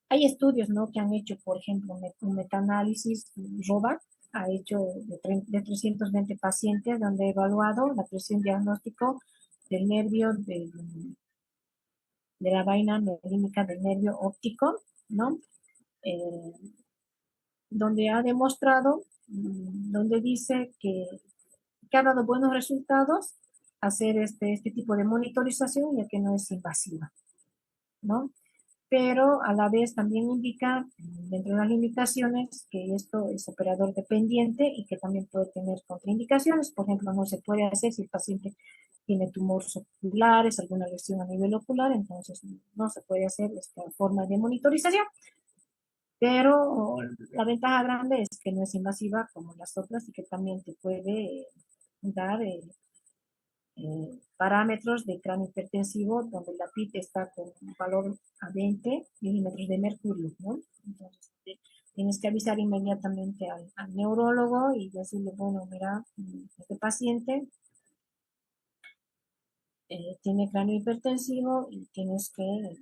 Hay estudios, ¿no?, que han hecho, por ejemplo, un metaanálisis, ROBAC, ha hecho de 320 pacientes, donde ha evaluado la presión diagnóstico del nervio, de la vaina mielínica del nervio óptico, ¿no? Eh, donde ha demostrado, donde dice que ha dado buenos resultados hacer este tipo de monitorización, ya que no es invasiva, ¿no? Pero a la vez también indica, dentro de las limitaciones, que esto es operador dependiente y que también puede tener contraindicaciones. Por ejemplo, no se puede hacer si el paciente tiene tumores oculares, alguna lesión a nivel ocular, entonces no se puede hacer esta forma de monitorización. Pero la ventaja grande es que no es invasiva como las otras y que también te puede dar parámetros de cráneo hipertensivo donde la PIT está con un valor a 20 milímetros de mercurio, ¿no? Entonces, tienes que avisar inmediatamente al neurólogo y decirle, bueno, mira, este paciente tiene cráneo hipertensivo y tienes que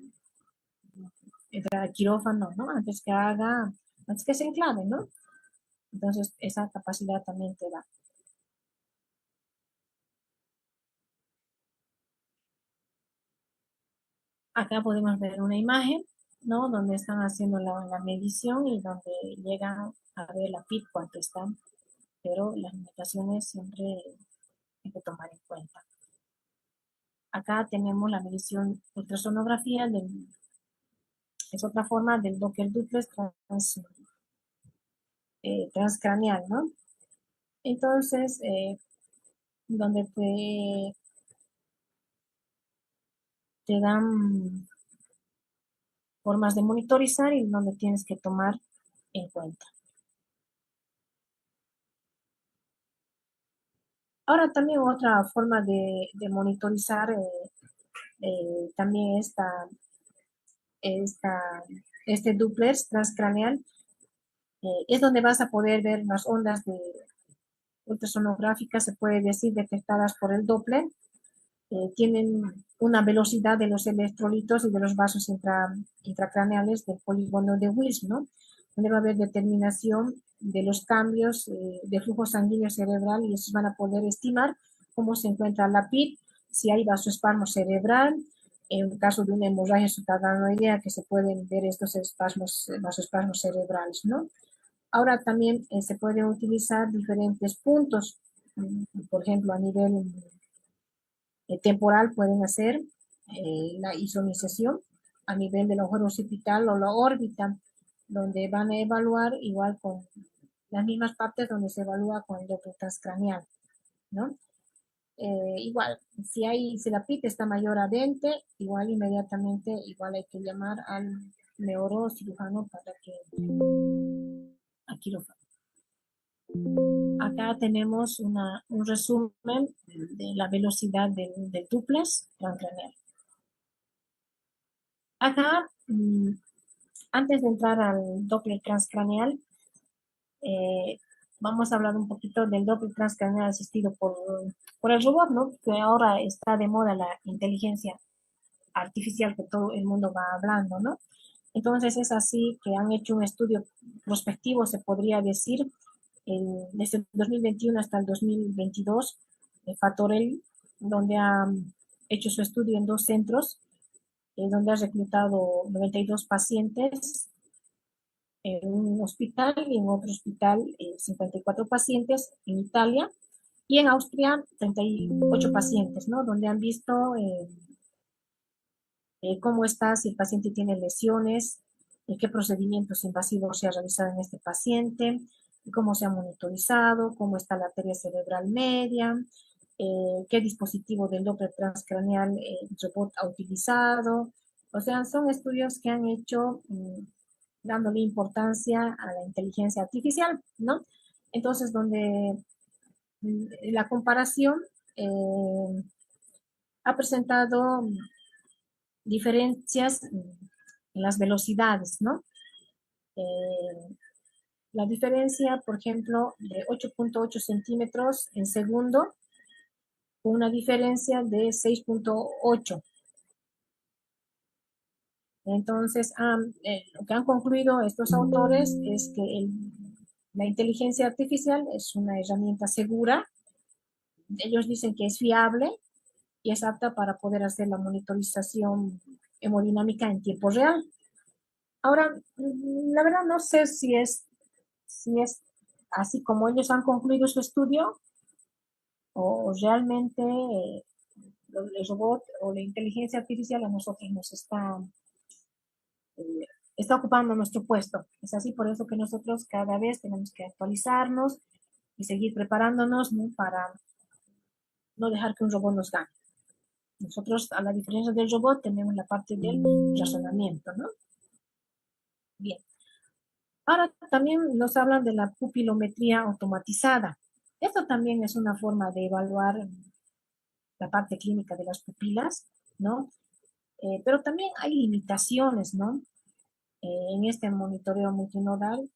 entrar al quirófano, ¿no? Antes que se enclave, ¿no? Entonces, esa capacidad también te da. Acá podemos ver una imagen, ¿no?, donde están haciendo la medición y donde llegan a ver la PIC cuánto están, pero las limitaciones siempre hay que tomar en cuenta. Acá tenemos la medición ultrasonografía, es otra forma del Doppler duplex transcraneal, ¿no? Entonces, donde te dan formas de monitorizar y donde tienes que tomar en cuenta. Ahora también otra forma de monitorizar también esta, este duplex transcraneal es donde vas a poder ver las ondas ultrasonográficas, se puede decir, detectadas por el Doppler. Tienen una velocidad de los electrolitos y de los vasos intracraneales del polígono de Wills, ¿no? Donde va a haber determinación de los cambios de flujo sanguíneo cerebral y esos van a poder estimar cómo se encuentra la PIT, si hay vasoespasmo cerebral, en caso de una hemorragia suprarrenal que se pueden ver estos vasoespasmos cerebrales, ¿no? Ahora también se pueden utilizar diferentes puntos, por ejemplo, a nivel temporal pueden hacer la isonización a nivel del agujero occipital o la órbita, donde van a evaluar igual con las mismas partes donde se evalúa con el Doppler transcraneal, ¿no? Igual, si la PIT está mayor a 20, igual inmediatamente, igual hay que llamar al neurocirujano para que aquí lo. Acá tenemos un resumen de la velocidad del duplex transcraneal. Acá, antes de entrar al Doppler transcraneal, vamos a hablar un poquito del Doppler transcraneal asistido por el robot, ¿no? Que ahora está de moda la inteligencia artificial que todo el mundo va hablando, ¿no? Entonces es así que han hecho un estudio prospectivo, se podría decir, desde el 2021 hasta el 2022, Fatorel, donde ha hecho su estudio en 2 centros, donde ha reclutado 92 pacientes en un hospital y en otro hospital 54 pacientes en Italia y en Austria 38 pacientes, ¿no? Donde han visto cómo está, si el paciente tiene lesiones, qué procedimientos invasivos se ha realizado en este paciente, cómo se ha monitorizado, cómo está la arteria cerebral media, qué dispositivo del Doppler transcraneal robot ha utilizado. O sea, son estudios que han hecho dándole importancia a la inteligencia artificial, ¿no? Entonces, donde la comparación ha presentado diferencias en las velocidades, ¿no? Eh, la diferencia, por ejemplo, de 8.8 centímetros en segundo, con una diferencia de 6.8. Entonces, lo que han concluido estos autores es que la inteligencia artificial es una herramienta segura. Ellos dicen que es fiable y es apta para poder hacer la monitorización hemodinámica en tiempo real. Ahora, la verdad no sé si es así como ellos han concluido su estudio o realmente el robot o la inteligencia artificial a nosotros nos está ocupando nuestro puesto. Es así por eso que nosotros cada vez tenemos que actualizarnos y seguir preparándonos, ¿no? Para no dejar que un robot nos gane. Nosotros, a la diferencia del robot, tenemos la parte del razonamiento, ¿no? Bien. Ahora también nos hablan de la pupilometría automatizada. Esto también es una forma de evaluar la parte clínica de las pupilas, ¿no? Pero también hay limitaciones, ¿no? En este monitoreo multinodal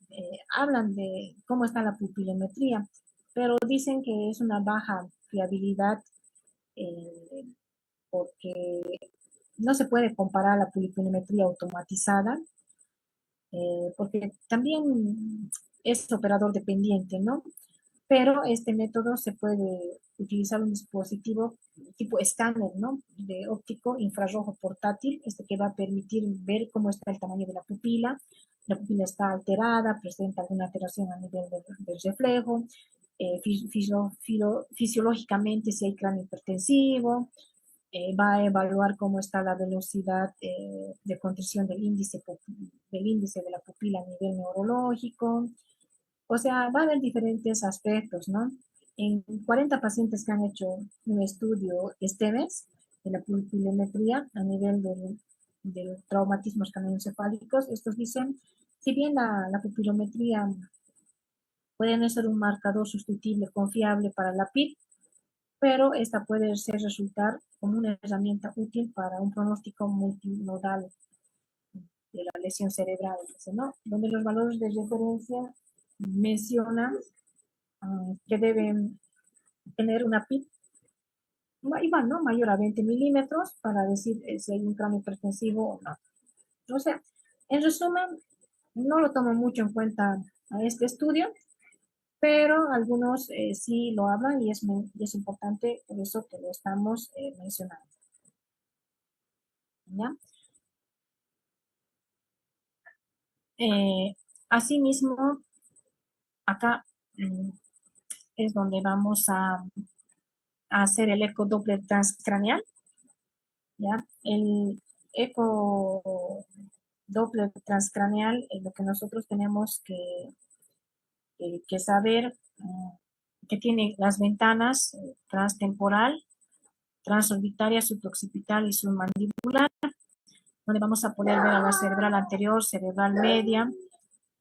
hablan de cómo está la pupilometría, pero dicen que es una baja fiabilidad eh, porque no se puede comparar la pupilometría automatizada porque también es operador dependiente, ¿no? Pero este método se puede utilizar un dispositivo tipo escáner, ¿no? De óptico infrarrojo portátil, que va a permitir ver cómo está el tamaño de la pupila está alterada, presenta alguna alteración a nivel del reflejo, fisiológicamente si hay cráneo hipertensivo, va a evaluar cómo está la velocidad de contrición del índice de la pupila a nivel neurológico. O sea, va a haber diferentes aspectos, ¿no? En 40 pacientes que han hecho un estudio este mes de la pupilometría a nivel de traumatismos craneoencefálicos, estos dicen, si bien la pupilometría puede no ser un marcador sustituible confiable para la PIC, pero esta puede resultar como una herramienta útil para un pronóstico multinodal de la lesión cerebral, ¿no? Donde los valores de referencia mencionan que deben tener una PIC igual, ¿no? Mayor a 20 milímetros para decir si hay un cráneo hipertensivo o no. O sea, en resumen, no lo tomo mucho en cuenta a este estudio, pero algunos sí lo hablan y es importante por eso que lo estamos mencionando. ¿Ya? Asimismo, acá es donde vamos a hacer el eco doble transcraneal, ¿ya? El eco doble transcraneal es lo que nosotros tenemos que saber que tiene las ventanas transtemporal, transorbitaria, suboccipital y submandibular, donde vamos a poder ver a la cerebral anterior, cerebral media,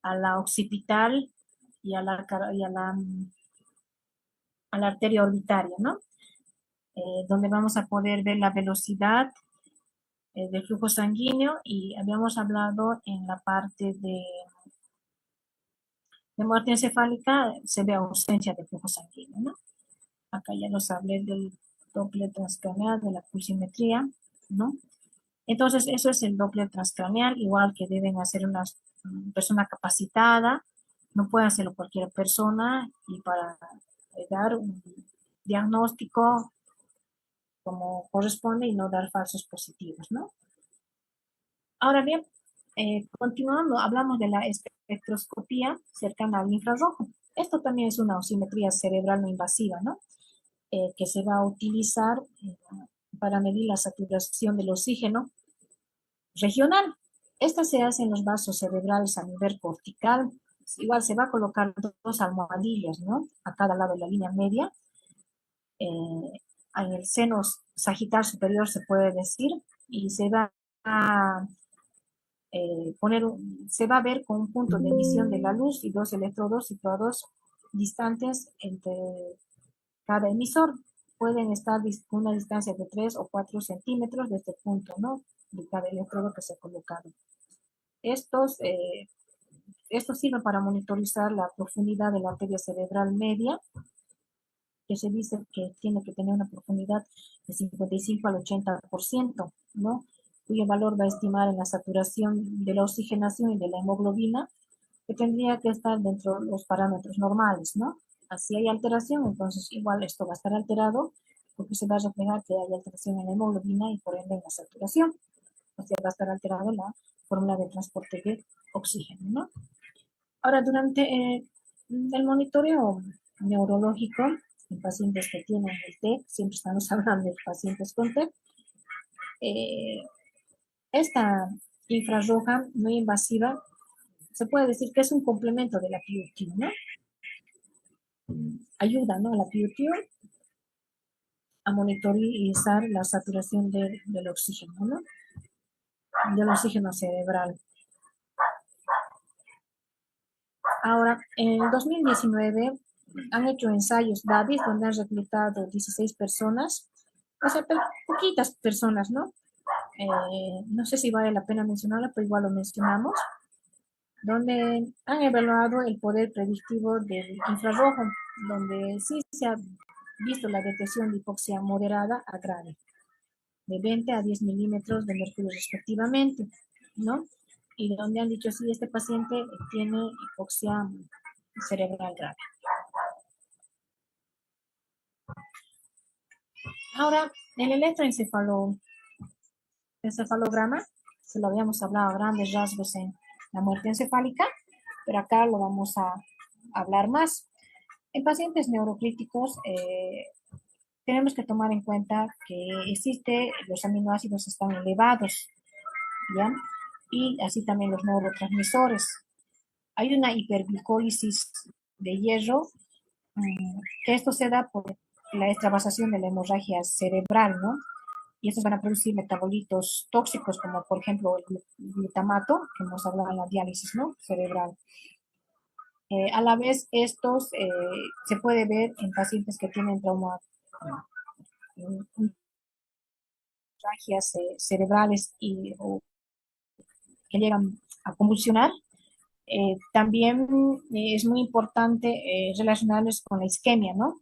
a la occipital y a la arteria orbitaria, ¿no? Donde vamos a poder ver la velocidad del flujo sanguíneo y habíamos hablado en la parte de muerte encefálica, se ve ausencia de flujo sanguíneo, ¿no? Acá ya nos hablé del Doppler transcraneal, de la pulsimetría, ¿no? Entonces, eso es el Doppler transcraneal, igual que deben hacer una persona capacitada no puede hacerlo cualquier persona y para dar un diagnóstico como corresponde y no dar falsos positivos, ¿no? Ahora bien, continuando, hablamos de la espectroscopía cercana al infrarrojo. Esto también es una osimetría cerebral no invasiva, ¿no? Que se va a utilizar para medir la saturación del oxígeno regional. Esta se hace en los vasos cerebrales a nivel cortical. Igual se va a colocar dos almohadillas, ¿no? A cada lado de la línea media. En el seno sagital superior se puede decir, y se va a se va a ver con un punto de emisión de la luz y dos electrodos situados distantes entre cada emisor. Pueden estar con una distancia de 3 o 4 centímetros de este punto, ¿no? De cada electrodo que se ha colocado. Estos, esto sirve para monitorizar la profundidad de la arteria cerebral media, que se dice que tiene que tener una profundidad de 55 al 80%, ¿no? Cuyo valor va a estimar en la saturación de la oxigenación y de la hemoglobina, que tendría que estar dentro de los parámetros normales, ¿no? Así hay alteración, entonces igual esto va a estar alterado porque se va a reflejar que hay alteración en la hemoglobina y por ende en la saturación. O sea, va a estar alterada la fórmula de transporte de oxígeno, ¿no? Ahora, durante el monitoreo neurológico en pacientes que tienen el TEC, siempre estamos hablando de pacientes con TEC, eh, esta infrarroja no invasiva se puede decir que es un complemento de la PUT, ¿no? Ayuda, ¿no? A la PUT a monitorizar la saturación del oxígeno, ¿no? Del oxígeno cerebral. Ahora, en el 2019 han hecho ensayos DAVIS donde han reclutado 16 personas, o sea, poquitas personas, ¿no? No sé si vale la pena mencionarlo, pero igual lo mencionamos, donde han evaluado el poder predictivo del infrarrojo, donde sí se ha visto la detección de hipoxia moderada a grave, de 20 a 10 milímetros de mercurio respectivamente, ¿no? Y donde han dicho, sí, este paciente tiene hipoxia cerebral grave. Ahora, el electroencefalograma, se lo habíamos hablado a grandes rasgos en la muerte encefálica, pero acá lo vamos a hablar más. En pacientes neurocríticos, tenemos que tomar en cuenta que los aminoácidos están elevados, ¿ya? Y así también los neurotransmisores. Hay una hiperglicólisis de hierro, que esto se da por la extravasación de la hemorragia cerebral, ¿no? Y estos van a producir metabolitos tóxicos, como por ejemplo el glutamato, que hemos hablado en la diálisis, ¿no? Cerebral. A la vez, estos se puede ver en pacientes que tienen trauma, hemorragias cerebrales o que llegan a convulsionar. También es muy importante relacionarlos con la isquemia, ¿no?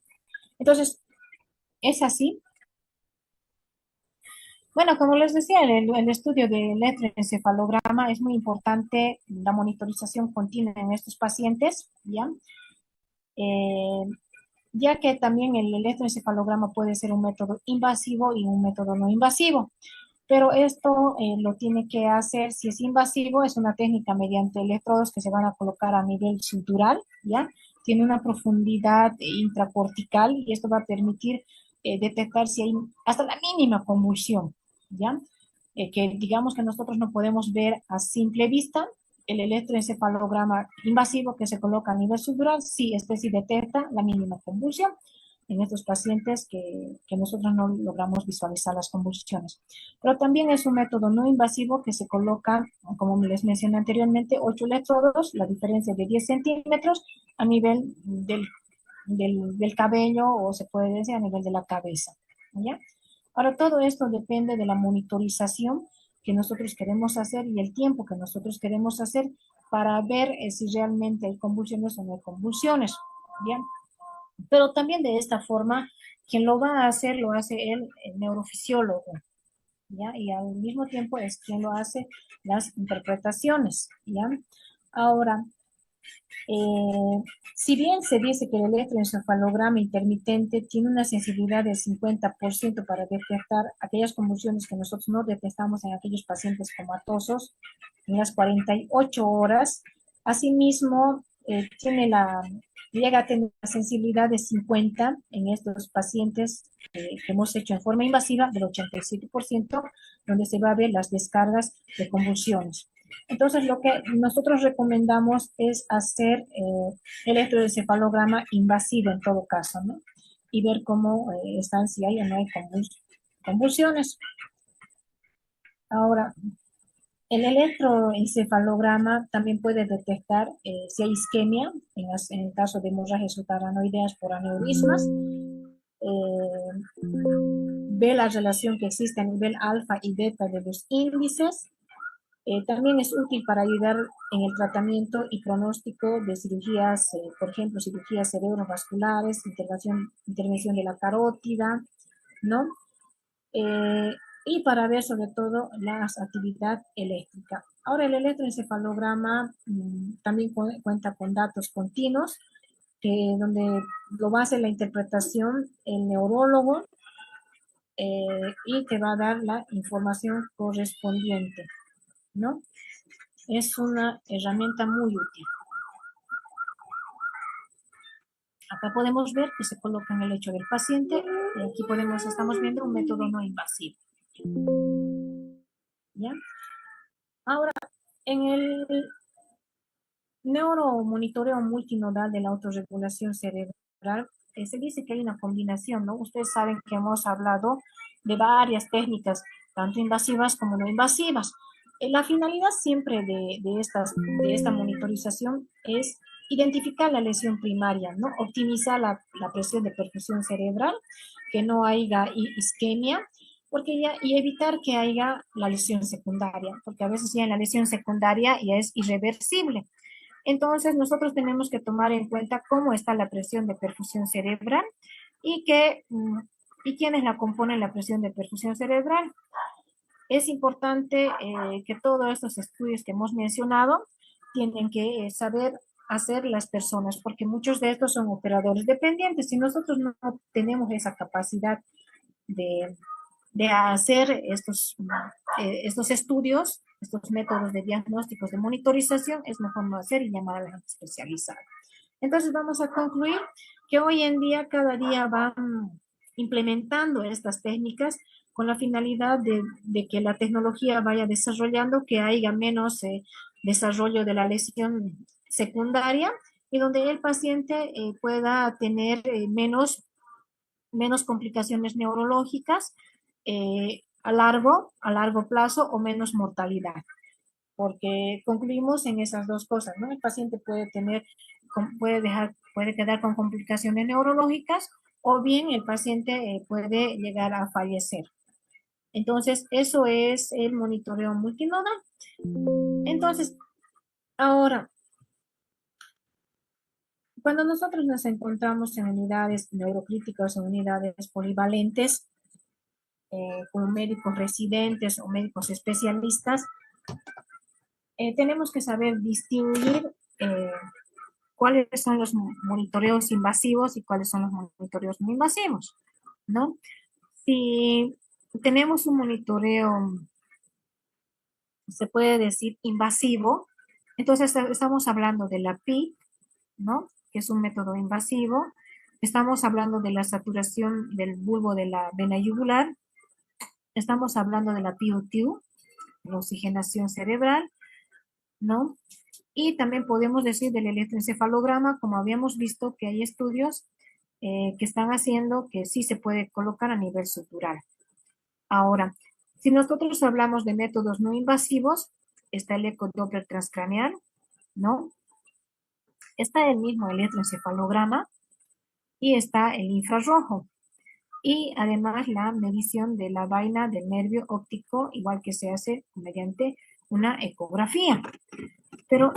Entonces, es así. Bueno, como les decía, el estudio del electroencefalograma es muy importante, la monitorización continua en estos pacientes, ¿ya? Eh, ya que también el electroencefalograma puede ser un método invasivo y un método no invasivo. Pero esto lo tiene que hacer, si es invasivo, es una técnica mediante electrodos que se van a colocar a nivel cintural, ¿ya? Tiene una profundidad intracortical y esto va a permitir detectar si hay hasta la mínima convulsión, ¿ya? Que digamos que nosotros no podemos ver a simple vista. El electroencefalograma invasivo que se coloca a nivel cintural, sí, este sí detecta la mínima convulsión en estos pacientes que nosotros no logramos visualizar las convulsiones. Pero también es un método no invasivo que se coloca, como les mencioné anteriormente, 8 electrodos, la diferencia de 10 centímetros a nivel del cabello, o se puede decir a nivel de la cabeza, ¿ya? Ahora, todo esto depende de la monitorización que nosotros queremos hacer y el tiempo que nosotros queremos hacer para ver si realmente hay convulsiones o no hay convulsiones, ¿ya? Pero también de esta forma, quien lo va a hacer, lo hace el neurofisiólogo, ¿ya? Y al mismo tiempo es quien lo hace las interpretaciones, ¿ya? Ahora, Eh, si bien se dice que el electroencefalograma intermitente tiene una sensibilidad del 50% para detectar aquellas convulsiones que nosotros no detectamos en aquellos pacientes comatosos en las 48 horas, asimismo llega a tener la sensibilidad de 50 en estos pacientes que hemos hecho en forma invasiva del 87%, donde se va a ver las descargas de convulsiones. Entonces, lo que nosotros recomendamos es hacer electroencefalograma invasivo en todo caso, ¿no? Y ver cómo están, si hay o no hay convulsiones. Ahora, el electroencefalograma también puede detectar si hay isquemia, en el caso de hemorragias subparanoideas por aneurismas. Ve la relación que existe a nivel alfa y beta de los índices. También es útil para ayudar en el tratamiento y pronóstico de cirugías, por ejemplo, cirugías cerebrovasculares, intervención de la carótida, ¿no? Eh, y para ver sobre todo la actividad eléctrica. Ahora el electroencefalograma también cuenta con datos continuos, donde lo va a hacer la interpretación el neurólogo y te va a dar la información correspondiente, ¿no? Es una herramienta muy útil. Acá podemos ver que se coloca en el lecho del paciente y aquí estamos viendo un método no invasivo. ¿Ya? Ahora, en el neuromonitoreo multinodal de la autorregulación cerebral, se dice que hay una combinación, ¿no? Ustedes saben que hemos hablado de varias técnicas, tanto invasivas como no invasivas. La finalidad siempre de esta monitorización es identificar la lesión primaria, ¿no? Optimizar la presión de perfusión cerebral, que no haya isquemia, y evitar que haya la lesión secundaria, porque a veces ya en la lesión secundaria ya es irreversible. Entonces, nosotros tenemos que tomar en cuenta cómo está la presión de perfusión cerebral y, y quiénes la componen la presión de perfusión cerebral. Es importante que todos estos estudios que hemos mencionado tienen que saber hacer las personas, porque muchos de estos son operadores dependientes. Si nosotros no tenemos esa capacidad de, de hacer estos estudios, estos métodos de diagnósticos de monitorización, es mejor no hacer y llamar a la gente especializada. Entonces vamos a concluir que hoy en día cada día van implementando estas técnicas con la finalidad de que la tecnología vaya desarrollando, que haya menos desarrollo de la lesión secundaria y donde el paciente pueda tener menos complicaciones neurológicas a largo plazo o menos mortalidad, porque concluimos en esas dos cosas, ¿no? El paciente puede quedar con complicaciones neurológicas o bien el paciente puede llegar a fallecer. Entonces, eso es el monitoreo multinodal. Entonces, ahora, cuando nosotros nos encontramos en unidades neurocríticas o unidades polivalentes, como médicos residentes o médicos especialistas, tenemos que saber distinguir cuáles son los monitoreos invasivos y cuáles son los monitoreos no invasivos, ¿no? Si tenemos un monitoreo, se puede decir invasivo, entonces estamos hablando de la PI, ¿no? Que es un método invasivo. Estamos hablando de la saturación del bulbo de la vena yugular. Estamos hablando de la PUTU, la oxigenación cerebral, ¿no? Y también podemos decir del electroencefalograma, como habíamos visto que hay estudios que están haciendo que sí se puede colocar a nivel sutural. Ahora, si nosotros hablamos de métodos no invasivos, está el ecodoppler transcraneal, ¿no? Está el mismo electroencefalograma y está el infrarrojo. Y además la medición de la vaina del nervio óptico, igual que se hace mediante una ecografía. Pero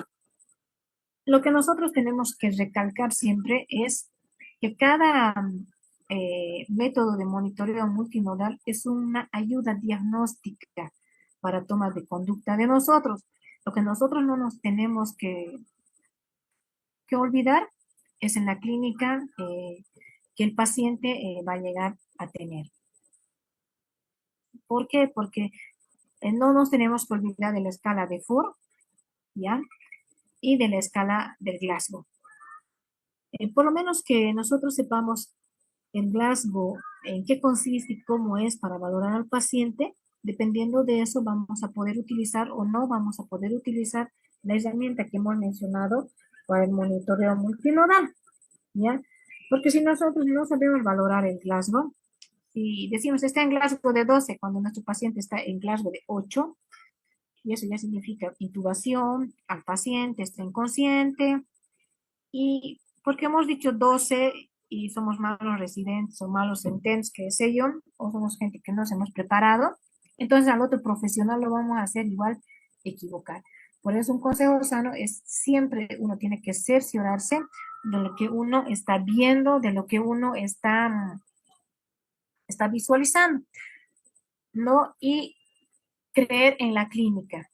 lo que nosotros tenemos que recalcar siempre es que cada método de monitoreo multinodal es una ayuda diagnóstica para toma de conducta de nosotros. Lo que nosotros no nos tenemos que olvidar es en la clínica que el paciente va a llegar a tener. ¿Por qué? Porque no nos tenemos que olvidar de la escala de Ford, ¿ya? Y de la escala del Glasgow. Por lo menos que nosotros sepamos en Glasgow en qué consiste y cómo es para valorar al paciente, dependiendo de eso vamos a poder utilizar o no vamos a poder utilizar la herramienta que hemos mencionado para el monitoreo multinodal, ¿ya? Porque si nosotros no sabemos valorar el Glasgow, si decimos está en Glasgow de 12 cuando nuestro paciente está en Glasgow de 8, y eso ya significa intubación, al paciente está inconsciente, y porque hemos dicho 12 y somos malos residentes o malos intents, qué sé yo, o somos gente que nos hemos preparado, entonces al otro profesional lo vamos a hacer igual equivocar. Por eso un consejo sano es siempre uno tiene que cerciorarse de lo que uno está viendo, de lo que uno está visualizando, ¿no? Y creer en la clínica.